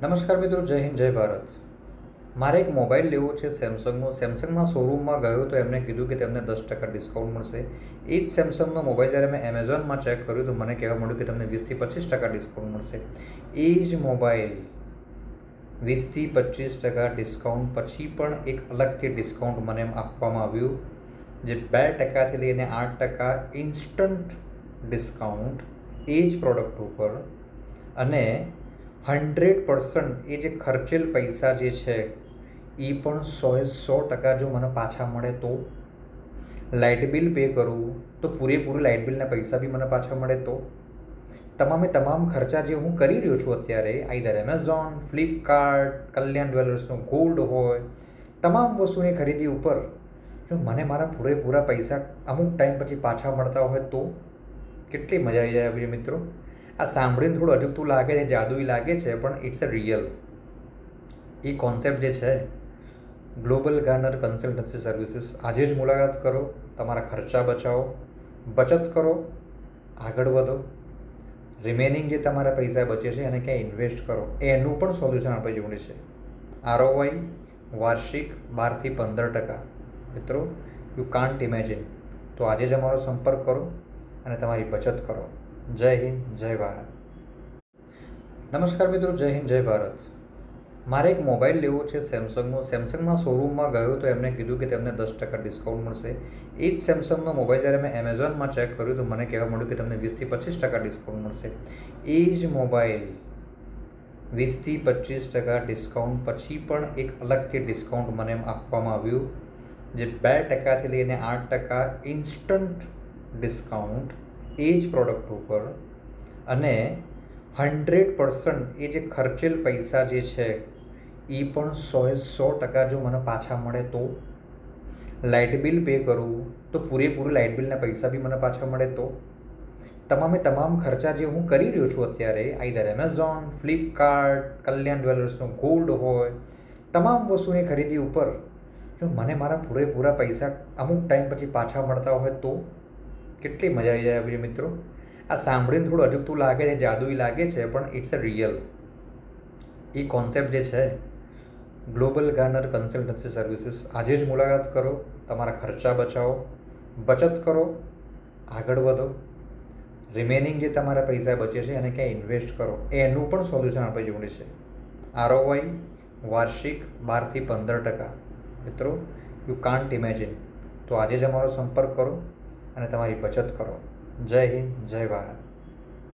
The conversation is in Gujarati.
નમસ્કાર મિત્રો, જય હિન્દ, જય ભારત. મારે એક મોબાઈલ લેવો છે સેમસંગનો. સેમસંગના શોરૂમમાં ગયો તો એમણે કીધું કે તમને 10% ડિસ્કાઉન્ટ મળશે. એ જ સેમસંગનો મોબાઈલ જ્યારે મેં એમેઝોનમાં ચેક કર્યું તો મને કહેવા મળ્યું કે તમને 20-25% ડિસ્કાઉન્ટ મળશે. એ જ મોબાઈલ 20-25% ડિસ્કાઉન્ટ પછી પણ એક અલગથી ડિસ્કાઉન્ટ મને આપવામાં આવ્યું, જે 2%થી લઈને 8% ઇન્સ્ટન્ટ ડિસ્કાઉન્ટ એ જ પ્રોડક્ટ ઉપર, અને 100% એ જે ખર્ચેલ પૈસા જે છે એ પણ 100% જો મને પાછા મળે તો. લાઇટ બિલ પે કરું તો પૂરેપૂરું લાઇટ બિલના પૈસા બી મને પાછા મળે તો. તમામ ખર્ચા જે હું કરી રહ્યો છું અત્યારે, આઈધર એમેઝોન, ફ્લિપકાર્ટ, કલ્યાણ જ્વેલર્સનો ગોલ્ડ હોય, તમામ વસ્તુની ખરીદી ઉપર જો મને મારા પૂરેપૂરા પૈસા અમુક ટાઈમ પછી પાછા મળતા હોય તો કેટલી મજા આવી જાય મિત્રો. આ સાંભળીને થોડું અજુગતું લાગે છે, જાદુઈ લાગે છે, પણ ઇટ્સ અ રિયલ. એ કોન્સેપ્ટ જે છે, ગ્લોબલ ગાર્નર કન્સલ્ટન્સી સર્વિસીસ, આજે જ મુલાકાત કરો, તમારા ખર્ચા બચાવો, બચત કરો, આગળ વધો. રિમેનિંગ જે તમારા પૈસા બચે છે એને ક્યાંય ઇન્વેસ્ટ કરો, એનું પણ સોલ્યુશન આપણી જોડે છે. ROI વાર્ષિક 12-15%. મિત્રો, યુ કાન્ટ ઇમેજિન. તો આજે જ અમારો સંપર્ક કરો અને તમારી બચત કરો. જય હિન્દ, જય ભારત. નમસ્કાર મિત્રો, જય હિન્દ, જય ભારત. મારે એક મોબાઈલ લેવો છે સેમસંગનો. સેમસંગના શોરૂમમાં ગયો તો એમણે કીધું કે તમને 10% ડિસ્કાઉન્ટ મળશે. એ જ સેમસંગનો મોબાઈલ જ્યારે મેં એમેઝોનમાં ચેક કર્યું તો મને કહેવા મળ્યું કે તમને 20-25% ડિસ્કાઉન્ટ મળશે. એ જ મોબાઈલ 20-25% ડિસ્કાઉન્ટ પછી પણ એક અલગથી ડિસ્કાઉન્ટ મને આપવામાં આવ્યું, જે 2%થી લઈને 8% ઇન્સ્ટન્ટ ડિસ્કાઉન્ટ એ જ પ્રોડક્ટ ઉપર, અને 100% એ જે ખર્ચેલ પૈસા જે છે એ પણ 100% જો મને પાછા મળે તો. લાઇટ બિલ પે કરું તો પૂરેપૂરું લાઇટ બિલના પૈસા બી મને પાછા મળે તો. તમામ ખર્ચા જે હું કરી રહ્યો છું અત્યારે, આઈધર એમેઝોન, ફ્લિપકાર્ટ, કલ્યાણ જ્વેલર્સનો ગોલ્ડ હોય, તમામ વસ્તુની ખરીદી ઉપર જો મને મારા પૂરેપૂરા પૈસા અમુક ટાઈમ પછી પાછા મળતા હોય તો કેટલી મજા આવી જાય મિત્રો. આ સાંભળીને થોડું અજુગતું લાગે છે, જાદુઈ લાગે છે, પણ ઇટ્સ અ રિયલ. એ કોન્સેપ્ટ જે છે, ગ્લોબલ ગાર્નર કન્સલ્ટન્સી સર્વિસીસ, આજે જ મુલાકાત કરો, તમારા ખર્ચા બચાવો, બચત કરો, આગળ વધો. રિમેનિંગ જે તમારા પૈસા બચે છે એને ક્યાંય ઇન્વેસ્ટ કરો, એનું પણ સોલ્યુશન આપણી જોડે છે. ROI વાર્ષિક 12-15%. મિત્રો, યુ કાન્ટ ઇમેજિન. તો આજે જ અમારો સંપર્ક કરો અને તમારી બચત કરો. જય હિન્દ, જય ભારત.